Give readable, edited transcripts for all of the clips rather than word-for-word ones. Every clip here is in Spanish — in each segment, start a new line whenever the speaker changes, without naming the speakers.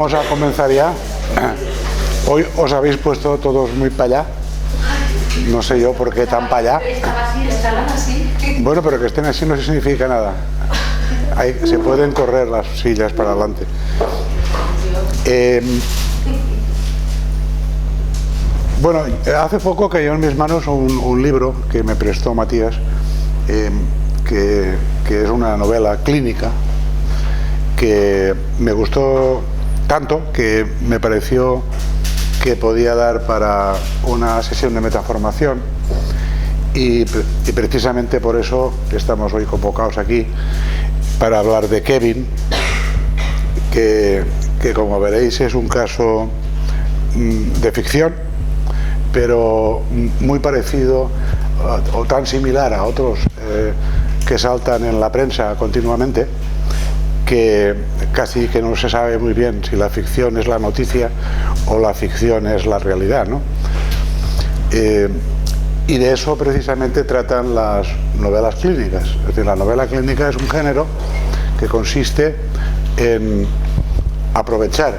Vamos a comenzar ya. Hoy os habéis puesto todos muy para allá. No sé yo por qué tan para allá.
Estaban así.
Bueno, pero que estén así no significa nada. Se pueden correr las sillas para adelante. Bueno, hace poco cayó en mis manos un libro que me prestó Matías, que es una novela clínica que me gustó tanto que me pareció que podía dar para una sesión de metaformación y precisamente por eso estamos hoy convocados aquí para hablar de Kevin, que como veréis es un caso de ficción, pero muy parecido o tan similar a otros que saltan en la prensa continuamente, que casi que no se sabe muy bien si la ficción es la noticia o la ficción es la realidad, ¿no? Y de eso precisamente tratan las novelas clínicas. Es decir, la novela clínica es un género que consiste en aprovechar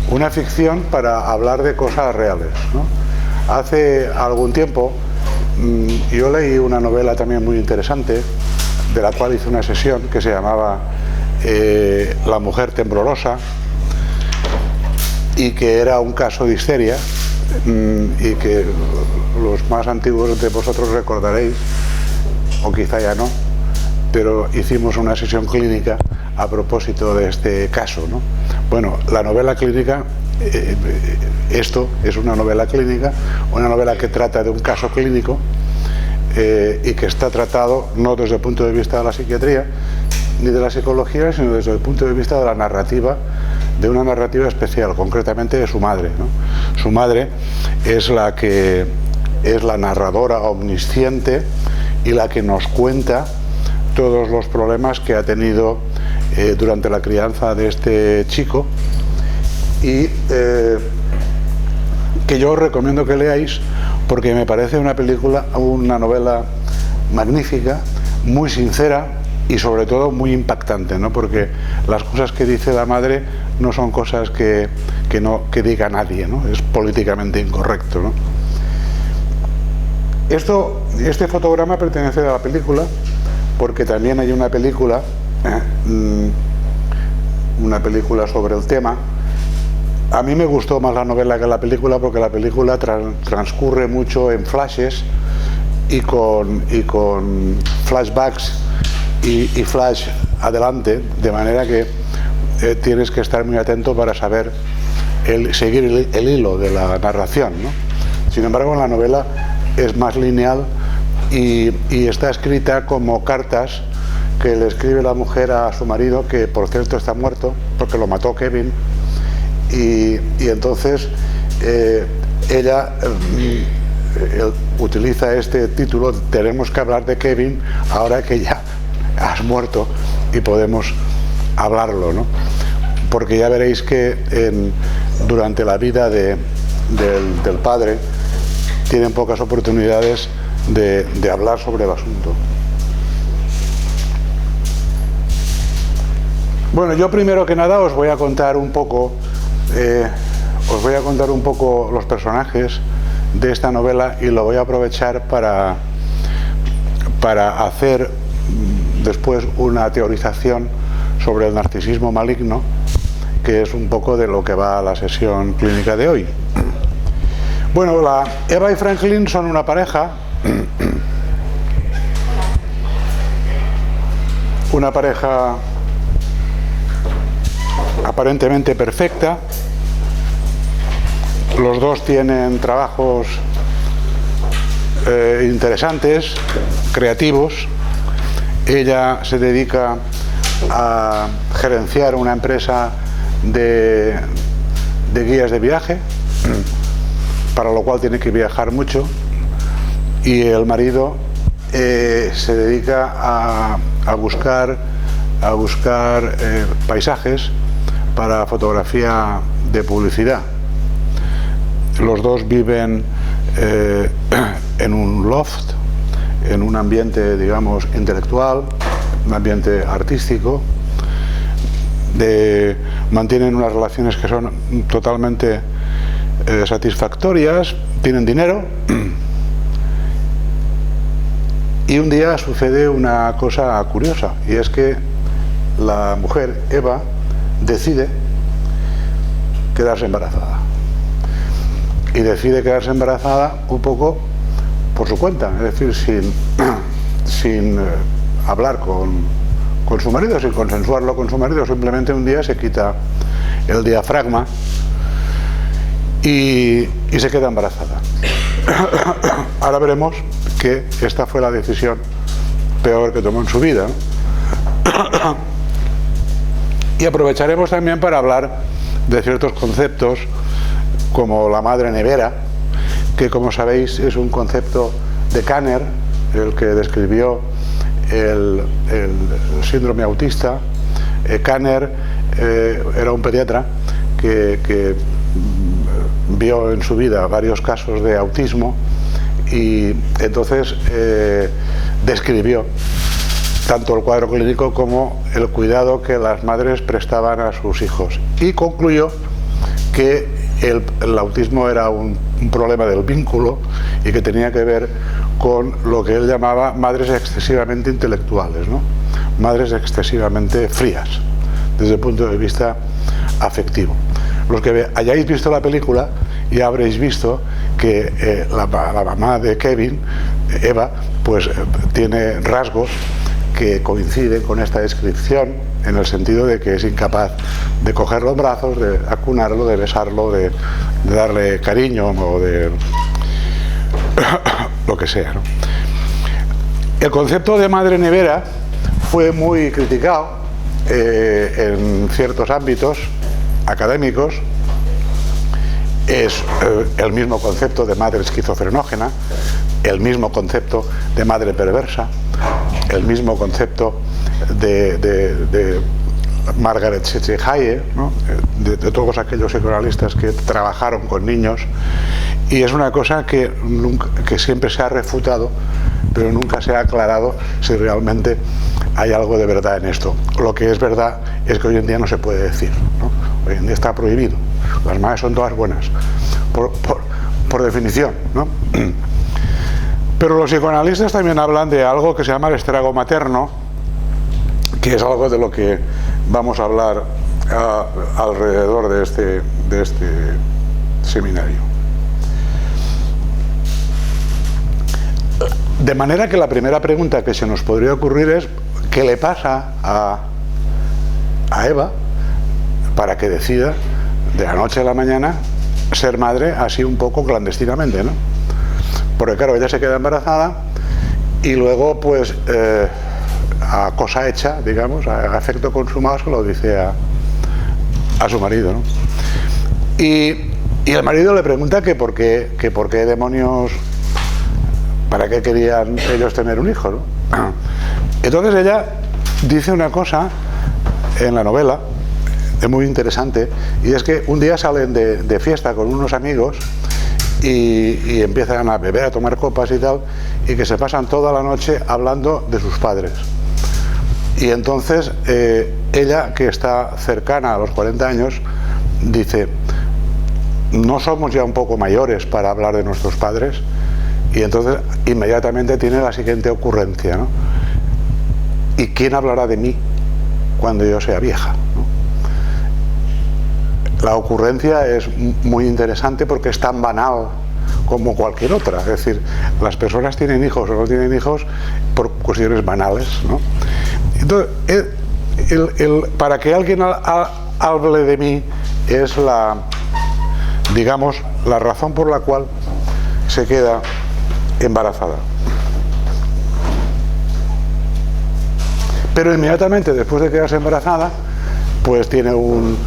una ficción para hablar de cosas reales, ¿no? Hace algún tiempo yo leí una novela también muy interesante, de la cual hice una sesión, que se llamaba La mujer temblorosa, y que era un caso de histeria, y que los más antiguos de vosotros recordaréis, o quizá ya no, pero hicimos una sesión clínica a propósito de este caso, ¿no? Bueno, la novela clínica, esto es una novela clínica, una novela que trata de un caso clínico y que está tratado no desde el punto de vista de la psiquiatría ni de la psicología, sino desde el punto de vista de la narrativa, de una narrativa especial, concretamente de su madre, ¿no? Su madre es la que es la narradora omnisciente y la que nos cuenta todos los problemas que ha tenido durante la crianza de este chico, y que yo os recomiendo que leáis porque me parece una novela magnífica, muy sincera y sobre todo muy impactante, ¿no? Porque las cosas que dice la madre no son cosas que diga nadie, ¿no? Es políticamente incorrecto, ¿no? Este fotograma pertenece a la película, porque también hay una película sobre el tema. A mí me gustó más la novela que la película, porque la película transcurre mucho en flashes y con flashbacks y flash adelante, de manera que tienes que estar muy atento para saber seguir el hilo de la narración, ¿no? Sin embargo, en la novela es más lineal y está escrita como cartas que le escribe la mujer a su marido, que por cierto está muerto porque lo mató Kevin, y entonces ella utiliza este título: tenemos que hablar de Kevin ahora que ya has muerto y podemos hablarlo, ¿no? Porque ya veréis que durante la vida del padre tienen pocas oportunidades de hablar sobre el asunto. Bueno, yo primero que nada os voy a contar un poco los personajes de esta novela, y lo voy a aprovechar para hacer después una teorización sobre el narcisismo maligno, que es un poco de lo que va a la sesión clínica de hoy. Bueno, Eva y Franklin son una pareja, aparentemente perfecta. Los dos tienen trabajos interesantes, creativos. Ella se dedica a gerenciar una empresa de guías de viaje, para lo cual tiene que viajar mucho, y el marido se dedica a buscar paisajes para fotografía de publicidad. Los dos viven en un loft, en un ambiente, digamos, intelectual, un ambiente artístico, mantienen unas relaciones que son totalmente satisfactorias, tienen dinero. Y un día sucede una cosa curiosa, y es que la mujer, Eva, decide quedarse embarazada. Y decide quedarse embarazada un poco por su cuenta, es decir, sin hablar con su marido, sin consensuarlo con su marido. Simplemente un día se quita el diafragma y se queda embarazada. Ahora veremos que esta fue la decisión peor que tomó en su vida. Y aprovecharemos también para hablar de ciertos conceptos como la madre nevera, que, como sabéis, es un concepto de Kanner, el que describió el síndrome autista. Kanner era un pediatra que vio en su vida varios casos de autismo, y entonces describió tanto el cuadro clínico como el cuidado que las madres prestaban a sus hijos, y concluyó que el autismo era un problema del vínculo y que tenía que ver con lo que él llamaba madres excesivamente intelectuales, ¿no? Madres excesivamente frías desde el punto de vista afectivo. Los que hayáis visto la película ya habréis visto que la mamá de Kevin, Eva, pues tiene rasgos que coinciden con esta descripción, en el sentido de que es incapaz de cogerlo en brazos, de acunarlo, de besarlo, de darle cariño o de lo que sea, ¿no? El concepto de madre nevera fue muy criticado en ciertos ámbitos académicos. Es el mismo concepto de madre esquizofrenógena, el mismo concepto de madre perversa, el mismo concepto de Margaret Sanger, ¿no? de todos aquellos psicoanalistas que trabajaron con niños, y es una cosa que siempre se ha refutado, pero nunca se ha aclarado si realmente hay algo de verdad en esto. Lo que es verdad es que hoy en día no se puede decir, ¿no? Hoy en día está prohibido. Las madres son todas buenas, por definición, ¿no? Pero los psicoanalistas también hablan de algo que se llama el estrago materno, que es algo de lo que vamos a hablar alrededor de este seminario. De manera que la primera pregunta que se nos podría ocurrir es: ¿qué le pasa a Eva para que decida de la noche a la mañana ser madre así un poco clandestinamente, ¿no? Porque claro, ella se queda embarazada y luego pues a cosa hecha, digamos, a efecto consumado, se lo dice a su marido, ¿no? Y el marido le pregunta que por qué demonios, para qué querían ellos tener un hijo, ¿no? Entonces ella dice una cosa en la novela muy interesante, y es que un día salen de fiesta con unos amigos y empiezan a beber, a tomar copas y tal, y que se pasan toda la noche hablando de sus padres. Y entonces ella, que está cercana a los 40 años, dice: ¿no somos ya un poco mayores para hablar de nuestros padres? Y entonces inmediatamente tiene la siguiente ocurrencia, ¿no? ¿Y quién hablará de mí cuando yo sea vieja, ¿no? La ocurrencia es muy interesante porque es tan banal como cualquier otra. Es decir, las personas tienen hijos o no tienen hijos por cuestiones banales, ¿no? Entonces, para que alguien hable de mí es digamos, la razón por la cual se queda embarazada. Pero inmediatamente después de quedarse embarazada, pues tiene un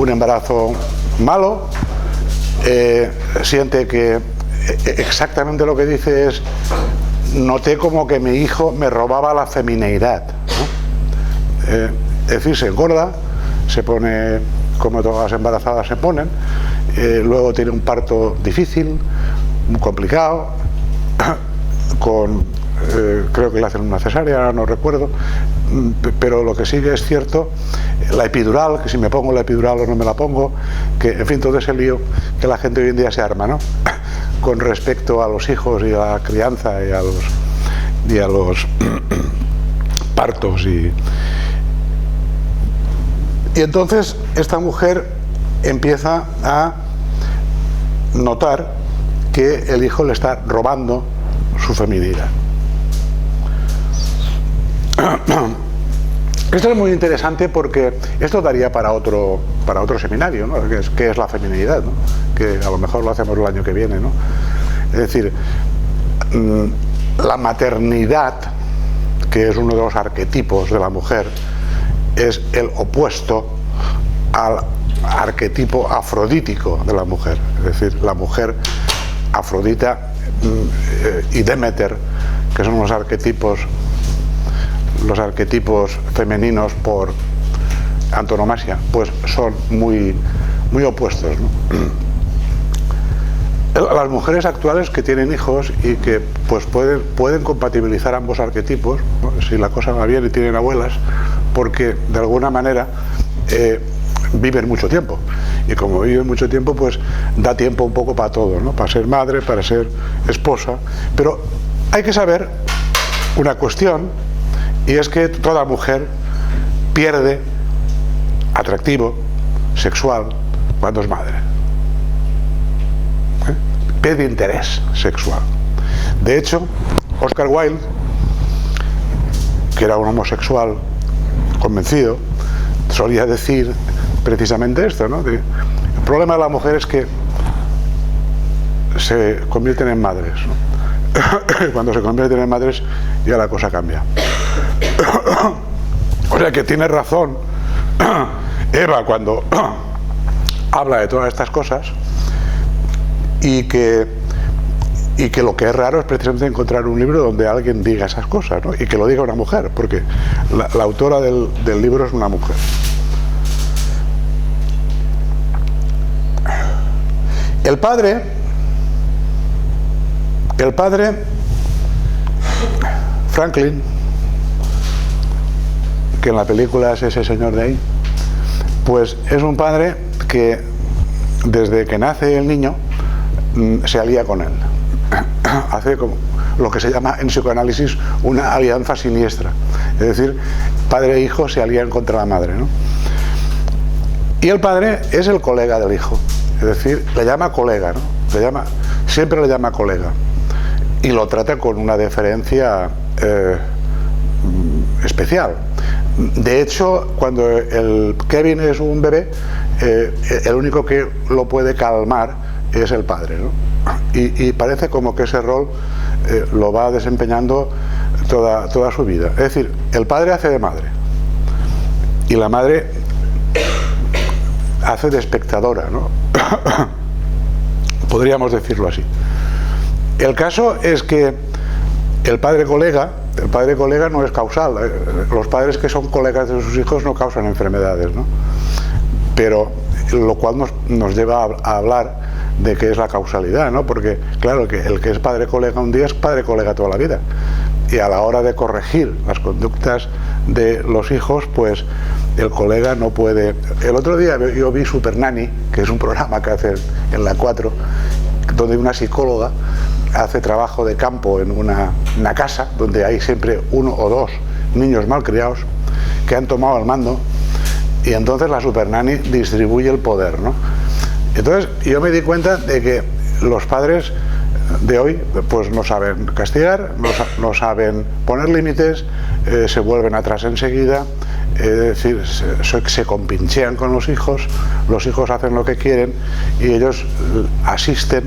embarazo malo, siente que exactamente lo que dice es: noté como que mi hijo me robaba la femineidad, ¿no? Es decir, se engorda, se pone como todas las embarazadas se ponen, luego tiene un parto difícil, muy complicado, con creo que le hacen una cesárea, no recuerdo, pero lo que sí que es cierto, la epidural, que si me pongo la epidural o no me la pongo, que en fin, todo ese lío que la gente hoy en día se arma, ¿no? Con respecto a los hijos y a la crianza y a los partos y entonces esta mujer empieza a notar que el hijo le está robando su feminidad. Esto es muy interesante porque esto daría para otro seminario, ¿no? ¿Qué es la feminidad, ¿no? Que a lo mejor lo hacemos el año que viene, ¿no? Es decir, la maternidad, que es uno de los arquetipos de la mujer, es el opuesto al arquetipo afrodítico de la mujer. Es decir, la mujer Afrodita y Demeter, que son los arquetipos femeninos por antonomasia, pues son muy opuestos, ¿no? Las mujeres actuales que tienen hijos y que pues pueden compatibilizar ambos arquetipos, ¿no? Si la cosa va bien y tienen abuelas, porque de alguna manera viven mucho tiempo, y como viven mucho tiempo, pues da tiempo un poco para todo, ¿no? Para ser madre, para ser esposa. Pero hay que saber una cuestión, y es que toda mujer pierde atractivo sexual cuando es madre. Pierde interés sexual. De hecho, Oscar Wilde, que era un homosexual convencido, solía decir precisamente esto, ¿no? El problema de la mujer es que se convierten en madres, ¿no? Cuando se convierten en madres ya la cosa cambia. O sea que tiene razón Eva cuando habla de todas estas cosas, y que lo que es raro es precisamente encontrar un libro donde alguien diga esas cosas, ¿no? Y que lo diga una mujer, porque la autora del libro es una mujer. El padre, Franklin, que en la película es ese señor de ahí, pues es un padre que desde que nace el niño se alía con él. Hace como lo que se llama en psicoanálisis una alianza siniestra. Es decir, padre e hijo se alían contra la madre, ¿no? Y el padre es el colega del hijo. Es decir, le llama colega, ¿no? Siempre le llama colega. Y lo trata con una deferencia especial. De hecho, cuando el Kevin es un bebé, el único que lo puede calmar es el padre, ¿no? Y parece como que ese rol lo va desempeñando toda su vida. Es decir, el padre hace de madre y la madre hace de espectadora, ¿no? Podríamos decirlo así. El caso es que el padre colega no es causal. Los padres que son colegas de sus hijos no causan enfermedades, ¿no? Pero lo cual nos lleva a hablar de qué es la causalidad, ¿no? Porque claro, que el que es padre colega un día es padre colega toda la vida, y a la hora de corregir las conductas de los hijos, pues el colega no puede. El otro día yo vi Super Nanny, que es un programa que hacen en la 4, donde una psicóloga hace trabajo de campo en una casa donde hay siempre uno o dos niños malcriados que han tomado el mando, y entonces la Super Nanny distribuye el poder, ¿no? Entonces yo me di cuenta de que los padres de hoy pues no saben castigar, no saben poner límites, se vuelven atrás enseguida, es decir, se compinchean con los hijos hacen lo que quieren y ellos asisten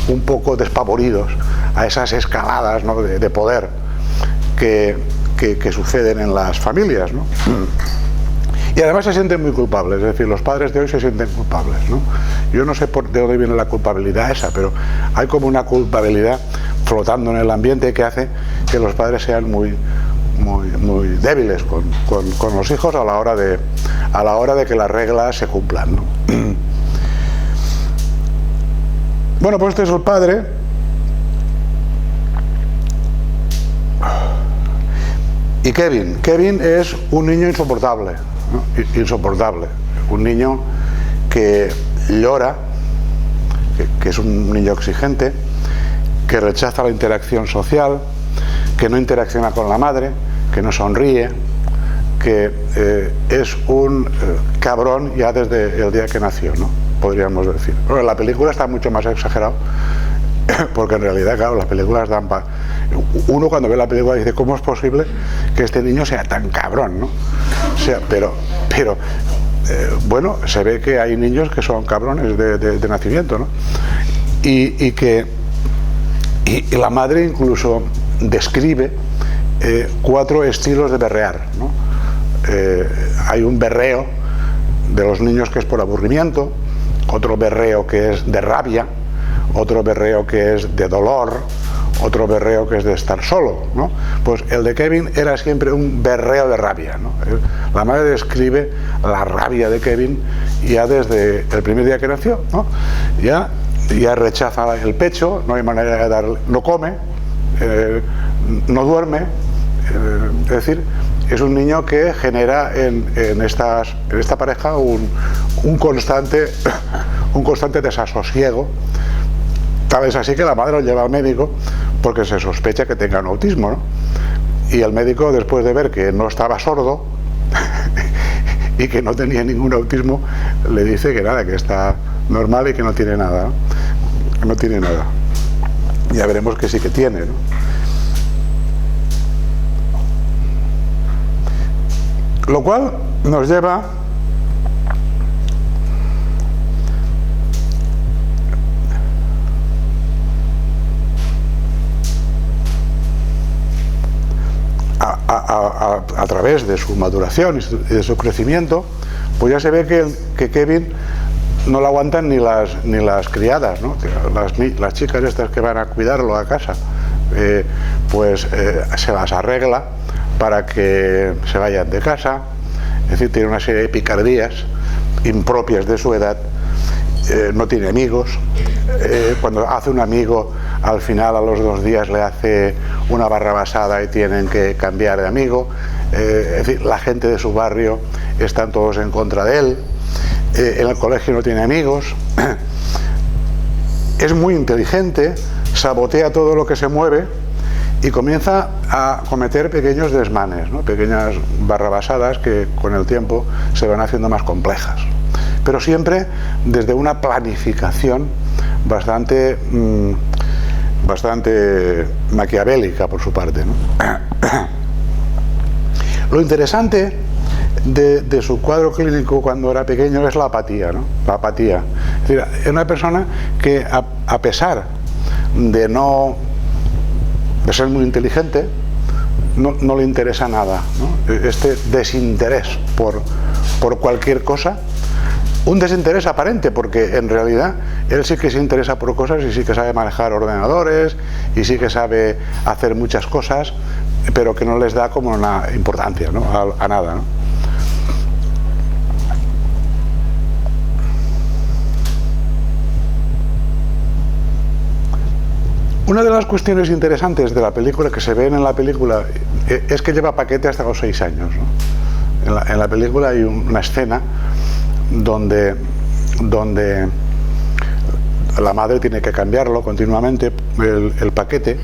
un poco despavoridos a esas escaladas, ¿no? de poder que suceden en las familias, ¿no? Y además se sienten muy culpables, es decir, los padres de hoy se sienten culpables, ¿no? Yo no sé de dónde viene la culpabilidad esa, pero hay como una culpabilidad flotando en el ambiente que hace que los padres sean muy débiles con los hijos a la hora de que las reglas se cumplan, ¿no? Bueno, pues este es el padre Y Kevin es un niño insoportable, ¿no? Insoportable, un niño que llora, que es un niño exigente, que rechaza la interacción social, que no interacciona con la madre, que no sonríe, que es un cabrón ya desde el día que nació, ¿no? Podríamos decir. Bueno, la película está mucho más exagerado, porque en realidad, claro, las películas dan para... Uno cuando ve la película dice, ¿cómo es posible que este niño sea tan cabrón, ¿no? O sea, pero bueno, se ve que hay niños que son cabrones de nacimiento, ¿no? Y la madre incluso describe 4 estilos de berrear, ¿no? Hay un berreo de los niños que es por aburrimiento, otro berreo que es de rabia, otro berreo que es de dolor, otro berreo que es de estar solo, ¿no? Pues el de Kevin era siempre un berreo de rabia, ¿no? La madre describe la rabia de Kevin ya desde el primer día que nació, ¿no? Ya rechaza el pecho, no hay manera de darle, no come, no duerme, es decir, es un niño que genera en esta pareja un constante desasosiego. Tal vez así que la madre lo lleva al médico porque se sospecha que tenga un autismo, ¿no? Y el médico, después de ver que no estaba sordo y que no tenía ningún autismo, le dice que nada, que está normal y que no tiene nada, ¿no? Que no tiene nada. Ya veremos que sí que tiene, ¿no? Lo cual nos lleva a través de su maduración y de su crecimiento, pues ya se ve que Kevin no lo aguantan ni las criadas, ¿no? Las chicas estas que van a cuidarlo a casa, pues se las arregla para que se vayan de casa. Es decir, tiene una serie de picardías impropias de su edad. No tiene amigos. Cuando hace un amigo, al final, a los 2 días, le hace una barrabasada y tienen que cambiar de amigo. Es decir, la gente de su barrio están todos en contra de él. En el colegio no tiene amigos. Es muy inteligente, sabotea todo lo que se mueve y comienza a cometer pequeños desmanes, ¿no? Pequeñas barrabasadas que con el tiempo se van haciendo más complejas, pero siempre desde una planificación bastante maquiavélica por su parte, ¿no? Lo interesante de su cuadro clínico cuando era pequeño es la apatía, ¿no? La apatía. Es decir, es una persona que a pesar de ser muy inteligente, no le interesa nada, ¿no? Este desinterés por cualquier cosa, un desinterés aparente, porque en realidad él sí que se interesa por cosas y sí que sabe manejar ordenadores y sí que sabe hacer muchas cosas, pero que no les da como una importancia, ¿no? a nada, ¿no? Una de las cuestiones interesantes de la película, que se ven en la película, es que lleva paquete hasta los 6 años, ¿no? En la película hay una escena donde la madre tiene que cambiarlo continuamente, el paquete,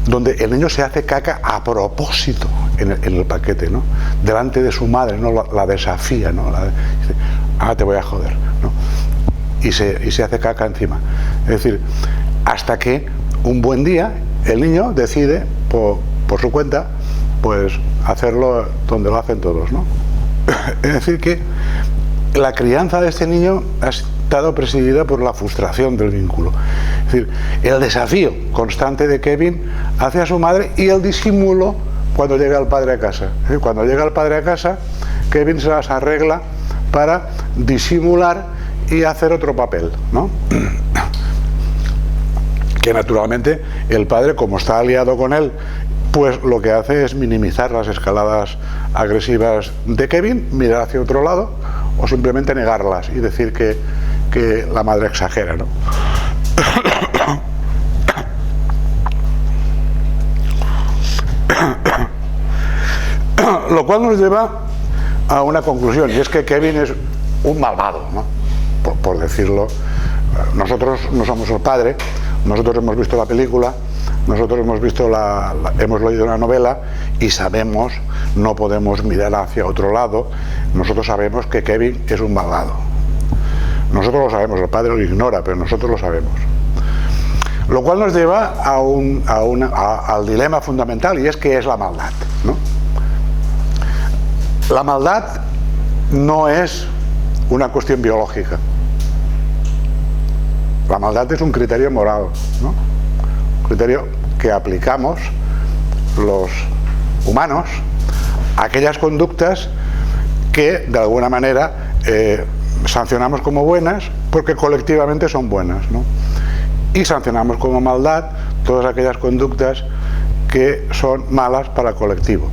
donde el niño se hace caca a propósito en el paquete, ¿no? Delante de su madre, ¿no? La desafía, ¿no? Dice, te voy a joder, ¿no? Y se hace caca encima. Es decir, hasta que un buen día el niño decide por su cuenta, pues hacerlo donde lo hacen todos, ¿no? Es decir, que la crianza de este niño ha estado presidida por la frustración del vínculo. Es decir, el desafío constante de Kevin hacia su madre y el disimulo cuando llega el padre a casa. Es decir, cuando llega el padre a casa, Kevin se las arregla para disimular y hacer otro papel, ¿no? Que naturalmente el padre, como está aliado con él, pues lo que hace es minimizar las escaladas agresivas de Kevin, mirar hacia otro lado o simplemente negarlas y decir que la madre exagera, ¿no? Lo cual nos lleva a una conclusión, y es que Kevin es un malvado, ¿no? Por decirlo. Nosotros no somos el padre, nosotros hemos visto la película, nosotros hemos visto hemos leído la novela y sabemos, no podemos mirar hacia otro lado, nosotros sabemos que Kevin es un malvado. Nosotros lo sabemos, el padre lo ignora, pero nosotros lo sabemos. Lo cual nos lleva al dilema fundamental, y es que es la maldad, ¿no? La maldad no es una cuestión biológica. La maldad es un criterio moral, ¿no? Un criterio que aplicamos los humanos a aquellas conductas que de alguna manera sancionamos como buenas porque colectivamente son buenas, ¿no? Y sancionamos como maldad todas aquellas conductas que son malas para el colectivo.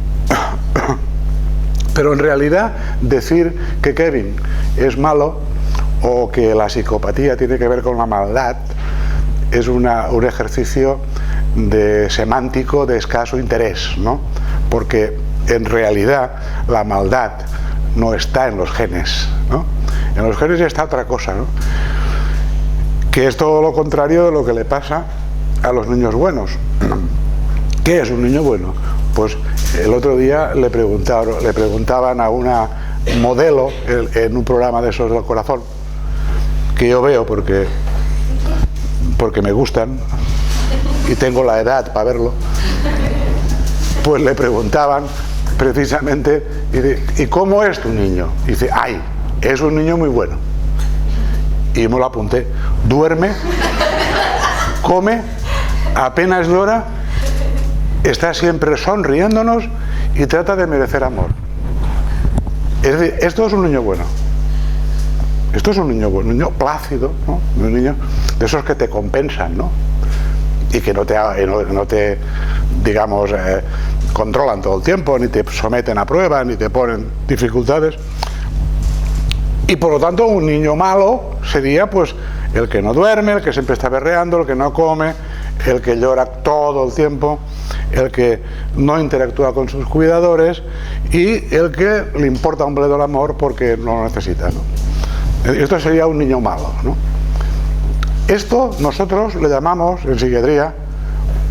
Pero en realidad decir que Kevin es malo o que la psicopatía tiene que ver con la maldad es un ejercicio semántico de escaso interés, ¿no? Porque en realidad la maldad no está en los genes, ¿no? En los genes está otra cosa, ¿no? Que es todo lo contrario de lo que le pasa a los niños buenos. ¿Qué es un niño bueno? Pues el otro día le preguntaban a una modelo en un programa de esos del corazón, que yo veo porque me gustan y tengo la edad para verlo, pues le preguntaban precisamente, ¿y cómo es tu niño? Y dice, ¡ay! Es un niño muy bueno. Y me lo apunté. Duerme, come, apenas llora, está siempre sonriéndonos y trata de merecer amor. Es decir, esto es un niño bueno. Esto es un niño bueno, un niño plácido, ¿no? Un niño de esos que te compensan, ¿no? Y que no te digamos, controlan todo el tiempo, ni te someten a pruebas, ni te ponen dificultades. Y por lo tanto un niño malo sería pues el que no duerme, el que siempre está berreando, el que no come, el que llora todo el tiempo, el que no interactúa con sus cuidadores y el que le importa un bledo el amor porque no lo necesita, ¿no? Esto sería un niño malo, ¿no? Esto nosotros le llamamos en psiquiatría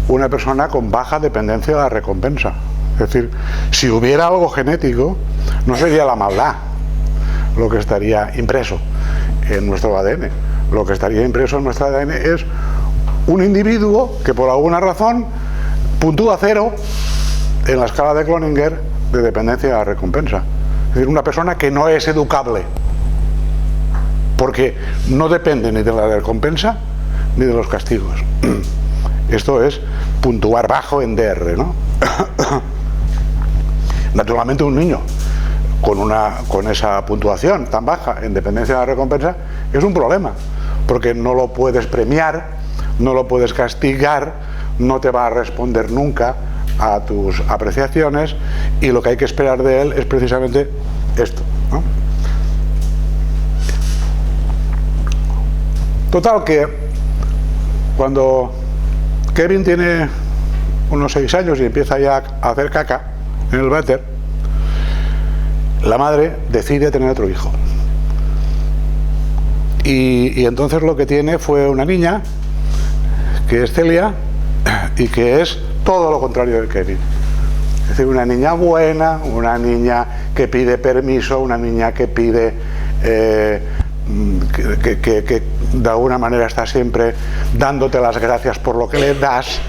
una persona con baja dependencia de la recompensa. Es decir, si hubiera algo genético, no sería la maldad lo que estaría impreso en nuestro ADN. Lo que estaría impreso en nuestro ADN es un individuo que por alguna razón puntúa 0 en la escala de Cloninger de dependencia de la recompensa. Es decir, una persona que no es educable, porque no depende ni de la recompensa ni de los castigos. Esto es puntuar bajo en DR, ¿no? Naturalmente un niño con esa puntuación tan baja en dependencia de la recompensa es un problema, porque no lo puedes premiar, no lo puedes castigar, no te va a responder nunca a tus apreciaciones y lo que hay que esperar de él es precisamente esto, ¿no? Total que cuando Kevin tiene unos 6 años y empieza ya a hacer caca en el váter, la madre decide tener otro hijo. Y entonces lo que tiene fue una niña, que es Celia, y que es todo lo contrario de Kevin. Es decir, una niña buena, una niña que pide permiso, una niña que pide... que de alguna manera está siempre dándote las gracias por lo que le das,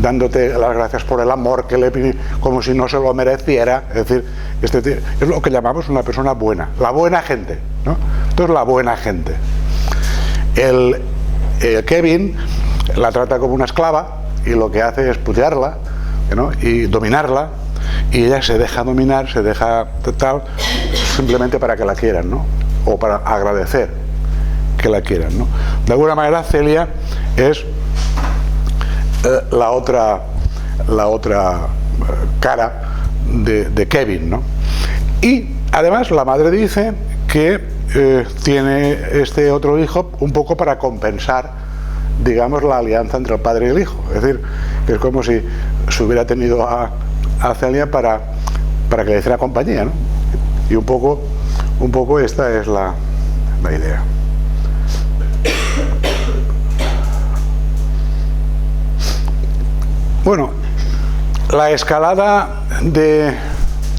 dándote las gracias por el amor que le pide, como si no se lo mereciera. Es decir, es lo que llamamos una persona buena, la buena gente, ¿no? Entonces, la buena gente. El Kevin la trata como una esclava y lo que hace es putearla, ¿no? Y dominarla, y ella se deja dominar, se deja tal, simplemente para que la quieran, ¿no? O para agradecer que la quieran, ¿no? De alguna manera Celia es la otra cara de Kevin, ¿no? Y además la madre dice que tiene este otro hijo un poco para compensar, digamos, la alianza entre el padre y el hijo. Es decir, que es como si se hubiera tenido a Celia para para que le hiciera compañía, ¿no? Y un poco esta es la idea. Bueno, la escalada de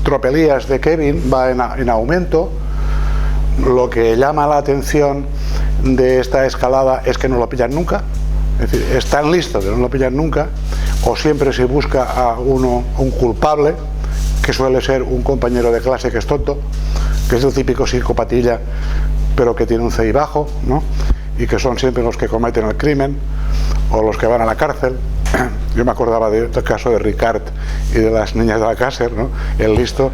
tropelías de Kevin va en aumento. Lo que llama la atención de esta escalada es que no lo pillan nunca. Es decir, es tan listo que no lo pillan nunca, o siempre se busca a un culpable, que suele ser un compañero de clase que es tonto, que es el típico psicopatilla, pero que tiene un CI bajo, ¿no? Y que son siempre los que cometen el crimen o los que van a la cárcel. Yo me acordaba del caso de Ricard y de las niñas de la cárcel, ¿no? El listo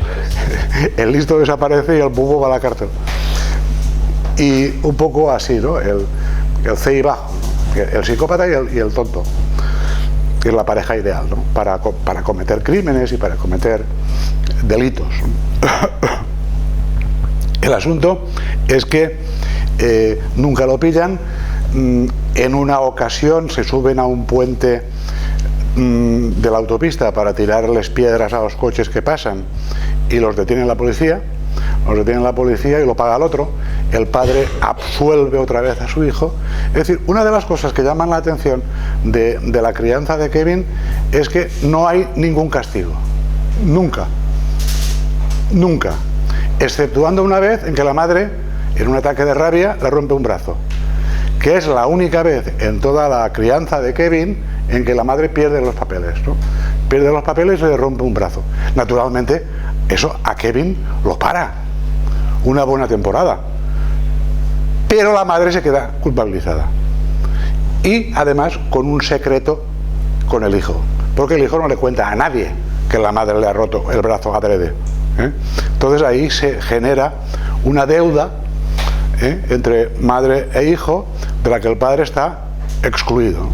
desaparece y el bobo va a la cárcel. Y un poco así, ¿no? El CI bajo, ¿no? El psicópata y el tonto, que es la pareja ideal, ¿no? Para cometer crímenes y para cometer delitos. El asunto es que nunca lo pillan. En una ocasión se suben a un puente de la autopista para tirarles piedras a los coches que pasan y los detiene la policía. Los detiene la policía y lo paga el otro. El padre absuelve otra vez a su hijo. Es decir, una de las cosas que llaman la atención de la crianza de Kevin es que no hay ningún castigo. Nunca. Nunca. Exceptuando una vez en que la madre, en un ataque de rabia, le rompe un brazo. Que es la única vez en toda la crianza de Kevin en que la madre pierde los papeles, ¿no? Pierde los papeles y le rompe un brazo. Naturalmente, eso a Kevin lo para una buena temporada. Pero la madre se queda culpabilizada. Y además con un secreto con el hijo. Porque el hijo no le cuenta a nadie que la madre le ha roto el brazo adrede, ¿eh? Entonces ahí se genera una deuda, entre madre e hijo, de la que el padre está excluido.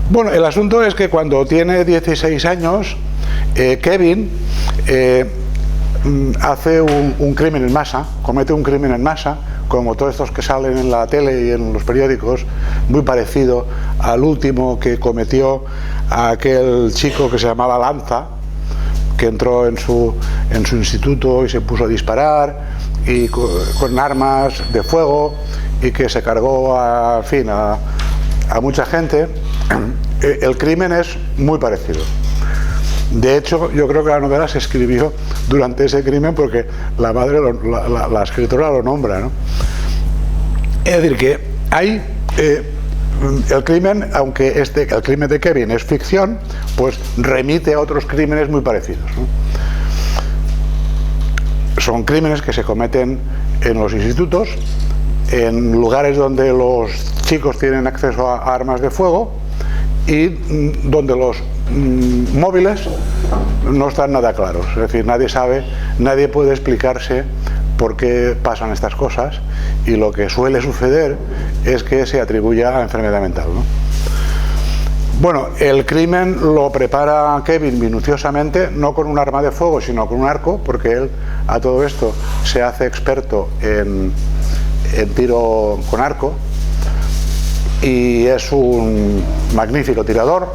Bueno, el asunto es que cuando tiene 16 años, Kevin hace un crimen en masa, comete un crimen en masa, como todos estos que salen en la tele y en los periódicos, muy parecido al último que cometió aquel chico que se llamaba Lanza, que entró en su instituto y se puso a disparar y con armas de fuego, y que se cargó a mucha gente. El crimen es muy parecido. De hecho, yo creo que la novela se escribió durante ese crimen porque la madre, la escritora lo nombra, ¿no? Es decir, que hay el crimen, aunque el crimen de Kevin es ficción, pues remite a otros crímenes muy parecidos, ¿no? Son crímenes que se cometen en los institutos, en lugares donde los chicos tienen acceso a armas de fuego y donde los móviles no están nada claros. Es decir, nadie puede explicarse por qué pasan estas cosas, y lo que suele suceder es que se atribuye a enfermedad mental, ¿no? Bueno, el crimen lo prepara Kevin minuciosamente, no con un arma de fuego, sino con un arco, porque él a todo esto se hace experto en tiro con arco, y es un magnífico tirador,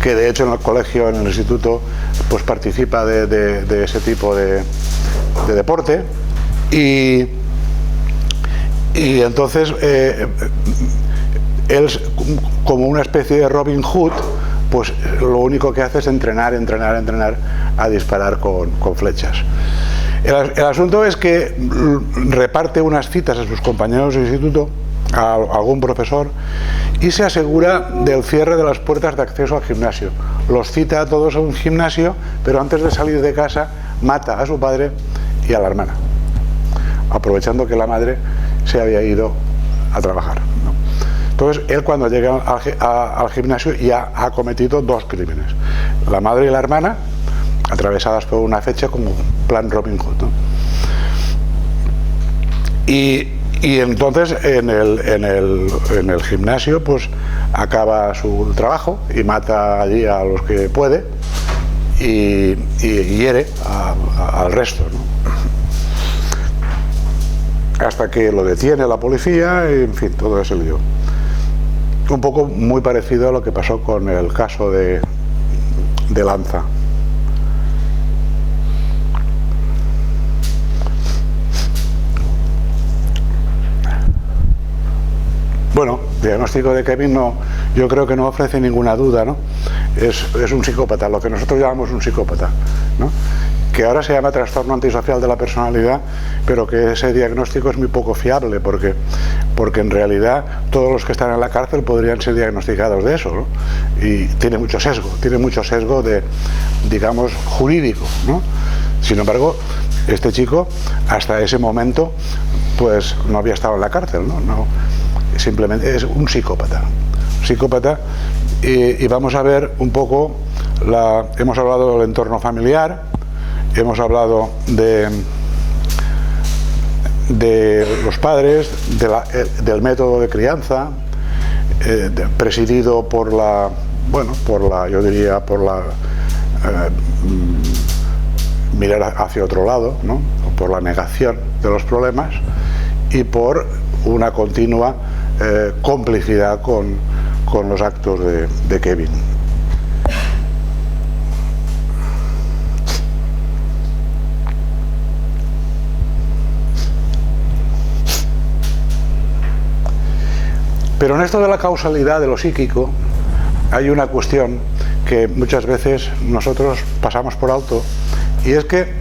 que de hecho en el colegio, en el instituto, pues participa de ese tipo de deporte, y entonces él, como una especie de Robin Hood, pues lo único que hace es entrenar a disparar con flechas. El asunto es que reparte unas citas a sus compañeros de instituto, a algún profesor, y se asegura del cierre de las puertas de acceso al gimnasio. Los cita a todos a un gimnasio, pero antes de salir de casa mata a su padre y a la hermana, aprovechando que la madre se había ido a trabajar, ¿no? Entonces él, cuando llega al gimnasio, ya ha cometido dos crímenes: la madre y la hermana, atravesadas por una fecha, como plan Robin Hood, ¿no? Y entonces en el gimnasio pues acaba su trabajo y mata allí a los que puede y hiere al resto, ¿no? Hasta que lo detiene la policía y, en fin, todo ese lío. Un poco muy parecido a lo que pasó con el caso de Lanza. El diagnóstico de Kevin no, yo creo que no ofrece ninguna duda, ¿no? Es un psicópata, lo que nosotros llamamos un psicópata, ¿no? Que ahora se llama trastorno antisocial de la personalidad, pero que ese diagnóstico es muy poco fiable, porque en realidad todos los que están en la cárcel podrían ser diagnosticados de eso, ¿no? Y tiene mucho sesgo de, digamos, jurídico, ¿no? Sin embargo, este chico hasta ese momento pues no había estado en la cárcel, ¿no? Simplemente es un psicópata, y vamos a ver un poco, hemos hablado del entorno familiar, hemos hablado de los padres, del método de crianza, presidido por la mirar hacia otro lado, ¿no? Por la negación de los problemas y por una continua complicidad con los actos de Kevin. Pero en esto de la causalidad de lo psíquico hay una cuestión que muchas veces nosotros pasamos por alto, y es que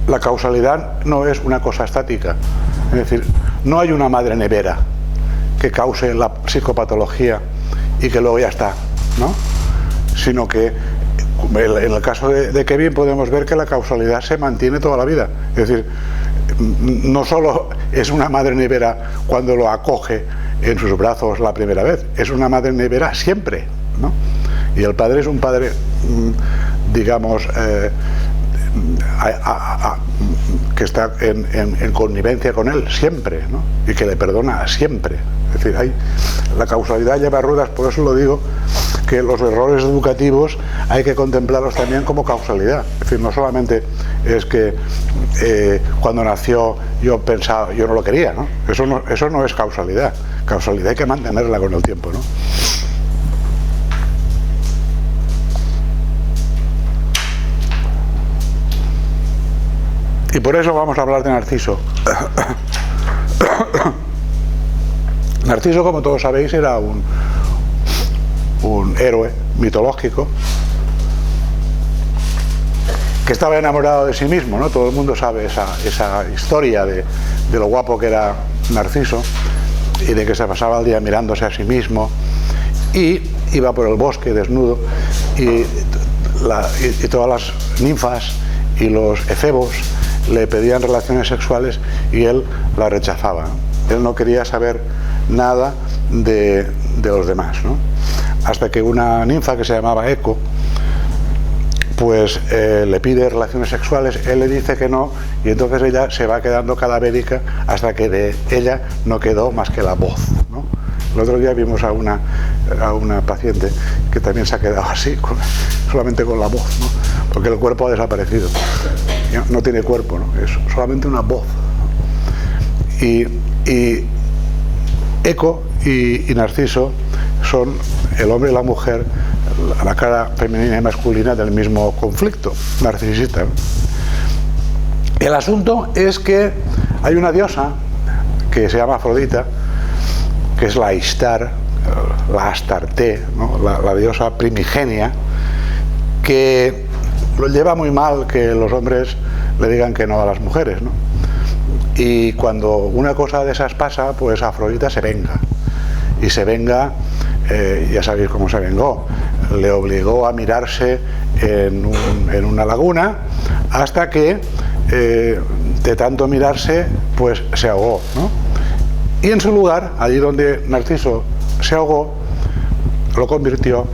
la causalidad no es una cosa estática. Es decir, no hay una madre nevera que cause la psicopatología y que luego ya está, ¿no? Sino que en el caso de Kevin podemos ver que la causalidad se mantiene toda la vida. Es decir, no solo es una madre nevera cuando lo acoge en sus brazos la primera vez, es una madre nevera siempre, ¿no? Y el padre es un padre, digamos, que está en connivencia con él siempre, ¿no? Y que le perdona siempre. Es decir, la causalidad lleva ruedas, por eso lo digo, que los errores educativos hay que contemplarlos también como causalidad. Es decir, no solamente es que cuando nació yo pensaba, yo no lo quería, ¿no? Eso no es causalidad. Causalidad hay que mantenerla con el tiempo, ¿no? Y por eso vamos a hablar de Narciso. Narciso, como todos sabéis, era un héroe mitológico que estaba enamorado de sí mismo, ¿no? Todo el mundo sabe esa historia de lo guapo que era Narciso y de que se pasaba el día mirándose a sí mismo y iba por el bosque desnudo y todas las ninfas y los efebos le pedían relaciones sexuales y él las rechazaba, ¿no? Él no quería saber nada de los demás, ¿no? Hasta que una ninfa que se llamaba Eco pues le pide relaciones sexuales, él le dice que no, y entonces ella se va quedando cadavérica hasta que de ella no quedó más que la voz, ¿no? El otro día vimos a una paciente que también se ha quedado así, solamente con la voz, ¿no? Porque el cuerpo ha desaparecido, no tiene cuerpo, ¿no? Es solamente una voz, ¿no? Y Eco y Narciso son el hombre y la mujer, la cara femenina y masculina del mismo conflicto narcisista, ¿no? El asunto es que hay una diosa que se llama Afrodita, que es la Ishtar, la Astarte, ¿no? la diosa primigenia, que lo lleva muy mal que los hombres le digan que no a las mujeres, ¿no? Y cuando una cosa de esas pasa, pues Afrodita se venga. Y se venga, ya sabéis cómo se vengó, le obligó a mirarse en una laguna hasta que de tanto mirarse pues se ahogó, ¿no? Y en su lugar, allí donde Narciso se ahogó, lo convirtió